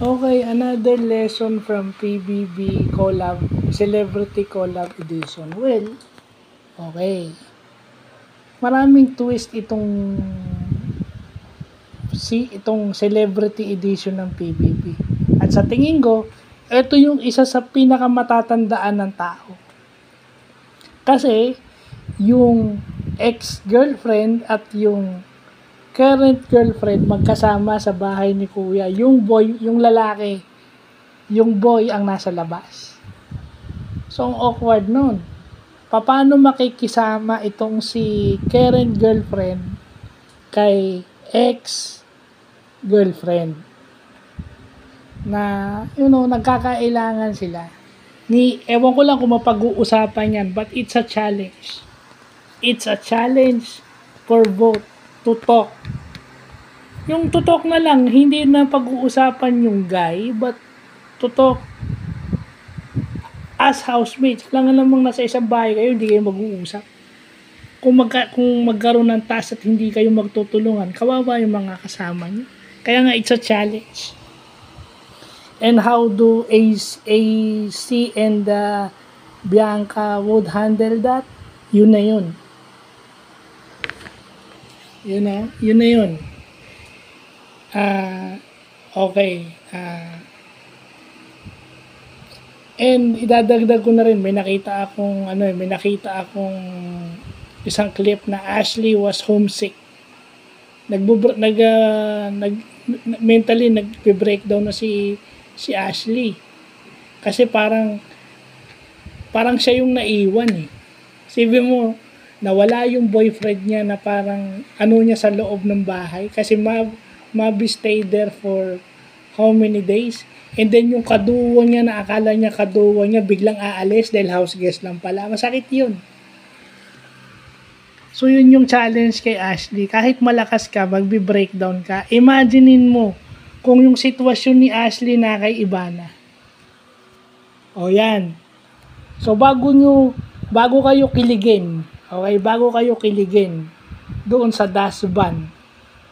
Okay, another lesson from PBB collab, Celebrity Collab Edition. Well, okay. Maraming twist itong Celebrity Edition ng PBB. At sa tingin ko, ito yung isa sa pinakamatatandaan ng tao. Kasi, yung ex-girlfriend at yung current girlfriend magkasama sa bahay ni kuya. Yung lalaki, yung boy ang nasa labas. So, ang awkward nun. Paano makikisama itong si current girlfriend kay ex-girlfriend? Na, nagkakailangan sila. Ewan ko lang kung mapag-uusapan yan, but it's a challenge. It's a challenge for both to talk. Yung to talk na lang, hindi na pag-uusapan yung guy, but to talk as housemates. Lang namang nasa isang bahay kayo, hindi kayo mag-uusap. Kung magkaroon ng task at hindi kayo magtutulungan, kawawa yung mga kasama niyo. Kaya nga, it's a challenge. And how do AC and Bianca would handle that? Yun na yun. Yun na yun. Okay. And idadagdag ko na rin, may nakita akong isang clip na Ashley was homesick. Mentally nagbe-breakdown na si Ashley. Kasi parang siya yung naiwan eh. Sabi mo, nawala yung boyfriend niya na parang niya sa loob ng bahay kasi Mabi stayed there for how many days, and then yung kaduwa niya na akala niya kaduwa niya biglang aalis dahil house guest lang pala. Masakit yun. So yun yung challenge kay Ashley. Kahit malakas ka, magbi-breakdown ka, imaginein mo kung yung sitwasyon ni Ashley na kay Ivana. O yan. So bago kayo kiligin, okay? Bago kayo kiligin doon sa dustban.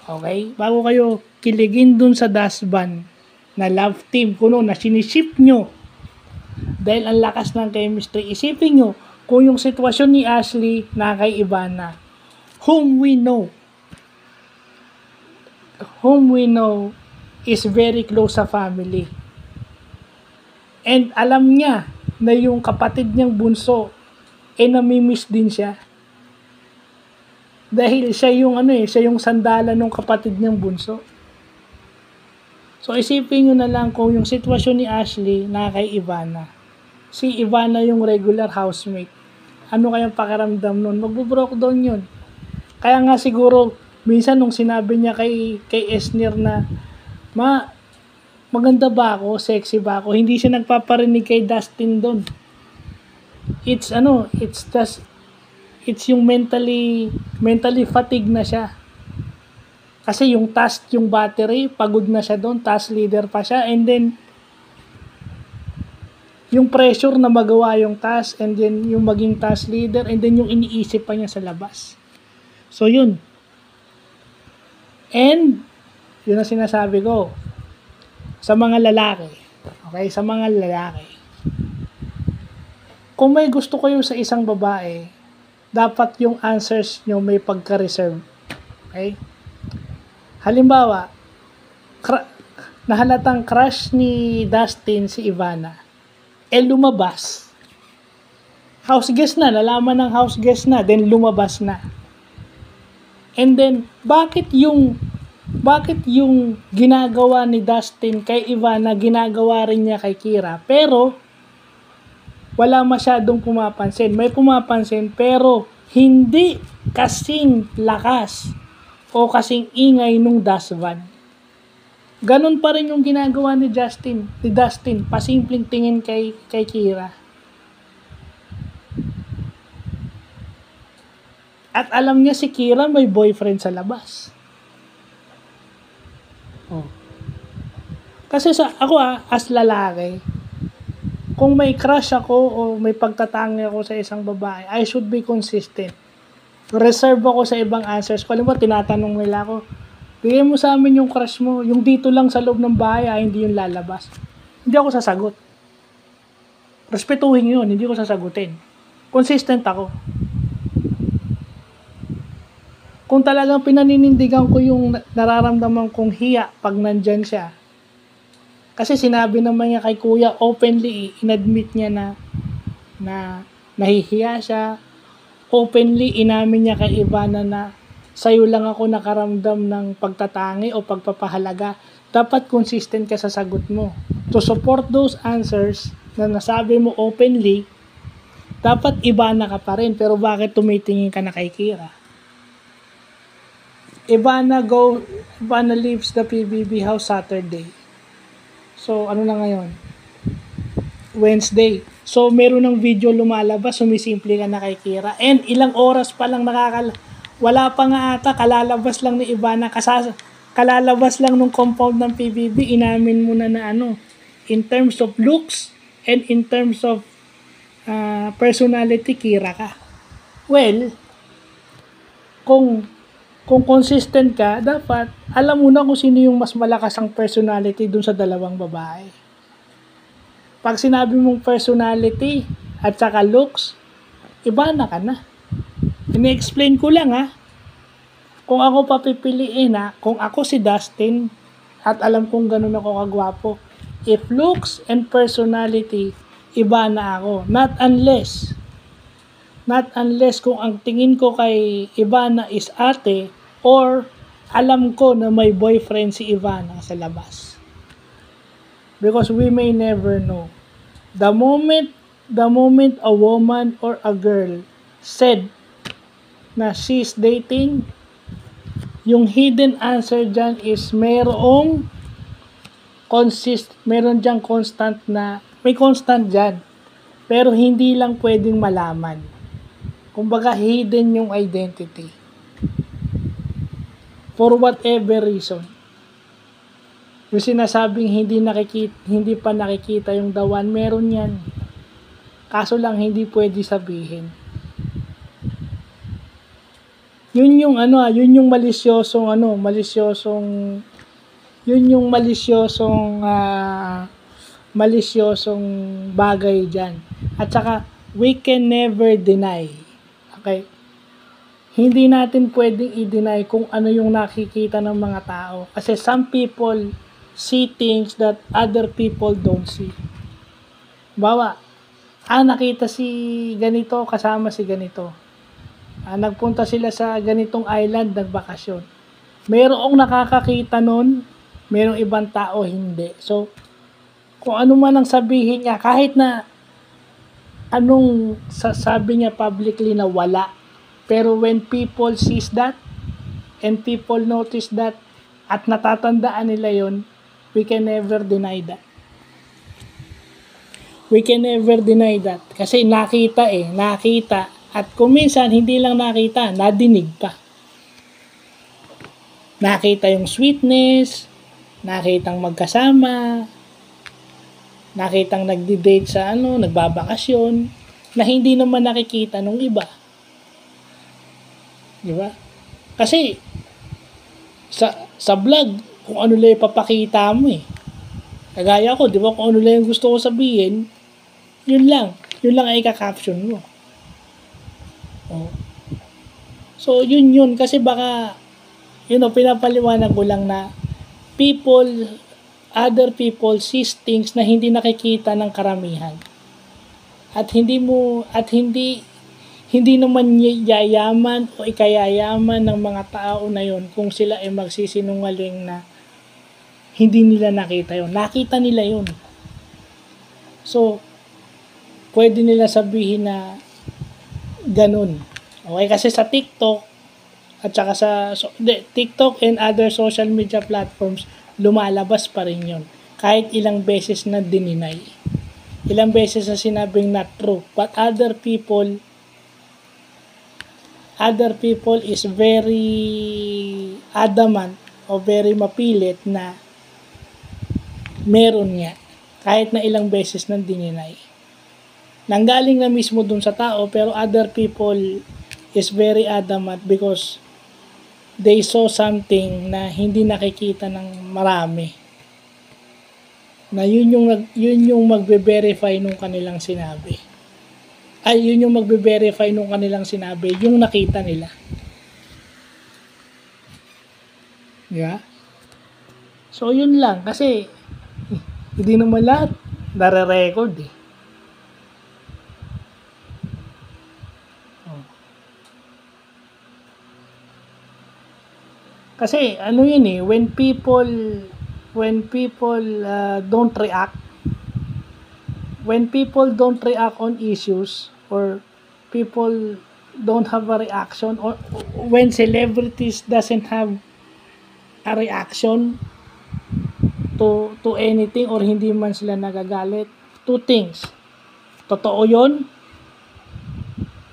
Okay? Bago kayo kiligin doon sa dustban na love team, kuno na siniship nyo dahil ang lakas ng chemistry, isipin nyo kung yung sitwasyon ni Ashley na kay Ivana, whom we know is very close sa family. And alam niya na yung kapatid niyang bunso namimiss din siya. Dahil siya yung sandala ng kapatid niyang bunso. So isipin nyo na lang kung yung sitwasyon ni Ashley na kay Ivana. Si Ivana yung regular housemate. Ano kayang pakiramdam nun? Magbo-broke down yun. Kaya nga siguro, minsan nung sinabi niya kay Esner na, maganda ba ako? Sexy ba ako? Hindi siya nagpaparinig kay Dustin doon. It's yung mentally fatigue na siya. Kasi yung task, yung battery, pagod na siya doon, task leader pa siya, and then yung pressure na magawa yung task, and then yung maging task leader, and then yung iniisip pa niya sa labas. So yun. And yun ang sinasabi ko sa mga lalaki. Okay, sa mga lalaki. Kung may gusto kayo sa isang babae, dapat yung answers nyo may pagka-reserve. Okay? Halimbawa, nahalatang crush ni Dustin si Ivana. Lumabas. House guest na, nalaman ng house guest na, then lumabas na. And then, bakit yung ginagawa ni Dustin kay Ivana, ginagawa rin niya kay Kira, pero wala masyadong pumapansin. May pumapansin, pero hindi kasing lakas o kasing ingay nung dustban. Ganun pa rin yung ginagawa ni Dustin, pasimpleng tingin kay Kira. At alam niya si Kira may boyfriend sa labas. Oh. Kasi ako as lalaki, kung may crush ako o may pagtatangi ako sa isang babae, I should be consistent. Reserve ako sa ibang answers ko. Alam mo, tinatanong nila ako, Bigay mo sa amin yung crush mo, yung dito lang sa loob ng bahay, hindi yung lalabas. Hindi ako sasagot. Respetuhin yun, hindi ko sasagutin. Consistent ako. Kung talagang pinaninindigan ko yung nararamdaman kong hiya pag nandyan siya, kasi sinabi naman niya kay kuya, openly, inadmit niya na nahihiya siya, openly, inamin niya kay Ivana na sa'yo lang ako nakaramdam ng pagtatangi o pagpapahalaga. Dapat consistent ka sa sagot mo. To support those answers na nasabi mo openly, dapat Ivana ka pa rin. Pero bakit tumitingin ka na kay Kira? Ivana leaves the PBB house Saturday. So, ano na ngayon? Wednesday. So, meron ng video lumalabas, sumisimple ka na kay Kira. And ilang oras pa lang wala pa nga ata, kalalabas lang ni Ivana, kalalabas lang nung compound ng PBB, inamin mo na in terms of looks and in terms of personality, Kira ka. Well, kung consistent ka, dapat alam mo na kung sino yung mas malakas ang personality dun sa dalawang babae. Pag sinabi mong personality at saka looks, Ivana ka na. Ini-explain ko lang kung ako papipiliin kung ako si Dustin at alam kong ganun ako kagwapo, if looks and personality, Ivana ako. Not unless kung ang tingin ko kay Ivana is ate or alam ko na may boyfriend si Ivana sa labas. Because we may never know. The moment a woman or a girl said na she's dating, yung hidden answer dyan is meron dyan constant na, may constant dyan. Pero hindi lang pwedeng malaman. Kumbaga hidden yung identity. For whatever reason. Yung sinasabing hindi pa nakikita yung dawan, meron yan. Kaso lang hindi pwede sabihin. Yun yung malisyosong bagay diyan. At saka we can never deny. Okay? Hindi natin pwedeng i-deny kung ano yung nakikita ng mga tao. Kasi some people see things that other people don't see. Bawa, nakita si ganito kasama si ganito. Nagpunta sila sa ganitong island, nagbakasyon. Merong nakakakita nun, merong ibang tao hindi. So, kung ano man ang sabihin niya, kahit na anong sasabi niya publicly na wala, pero when people sees that, and people notice that, at natatandaan nila yon, we can never deny that. We can never deny that. Kasi nakita. At kung minsan, hindi lang nakita, nadinig pa. Nakita yung sweetness, nakitang magkasama, nakitang nagdi-date sa nagbabakasyon, na hindi naman nakikita nung iba. Di ba? Kasi, sa vlog, kung ano lang ipapakita mo Kagaya ko, di ba, kung ano lang yung gusto ko sabihin, yun lang ay ika-caption mo. So, yun. Kasi baka, pinapaliwanag ko lang na other people sees things na hindi nakikita ng karamihan. At hindi naman yayaman o ikayayaman ng mga tao na yon kung sila ay magsisinungaling na hindi nila nakita yon. Nakita nila yon. So, pwede nila sabihin na ganun. Okay, kasi sa TikTok at saka TikTok and other social media platforms, lumalabas pa rin yun. Kahit ilang beses na dininay. Ilang beses na sinabing not true. But other people is very adamant o very mapilit na meron nga. Kahit na ilang beses na dininay. Nanggaling na mismo dun sa tao, pero other people is very adamant because they saw something na hindi nakikita ng marami. Na yun yung magbe-verify nung kanilang sinabi. Ay, yun yung magbe-verify nung kanilang sinabi, yung nakita nila. Yeah? So, yun lang. Kasi, hindi naman lahat nare-record eh. Kasi ano yun eh, when people don't react, when people don't react on issues, or people don't have a reaction, or when celebrities doesn't have a reaction to anything, or hindi man sila nagagalit, two things: totoo yun.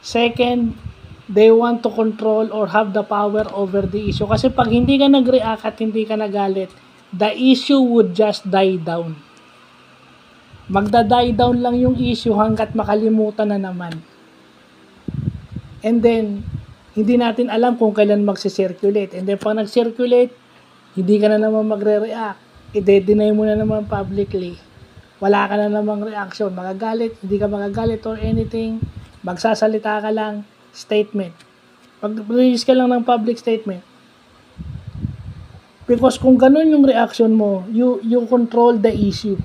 Second, they want to control or have the power over the issue. Kasi pag hindi ka nag-react at hindi ka nagalit, the issue would just die down. Magda-die down lang yung issue hanggat makalimutan na naman. And then, hindi natin alam kung kailan magsi-circulate. And then, pag nag-circulate, hindi ka na naman magre-react. I-deny mo na naman publicly. Wala ka na namang reaction. Magagalit, hindi ka magagalit or anything. Magsasalita ka lang, statement. Pag-release ka lang ng public statement. Because kung ganun yung reaction mo, you control the issue.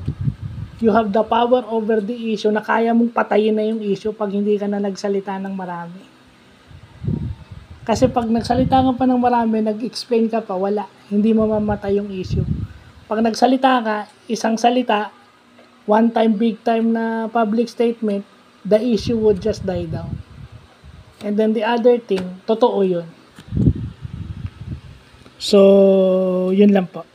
You have the power over the issue na kaya mong patayin na yung issue pag hindi ka na nagsalita ng marami. Kasi pag nagsalita ka pa ng marami, nag-explain ka pa, wala. Hindi mamamatay yung issue. Pag nagsalita ka, isang salita, one time, big time na public statement, the issue would just die down. And then the other thing, totoo yun. So, yun lang po.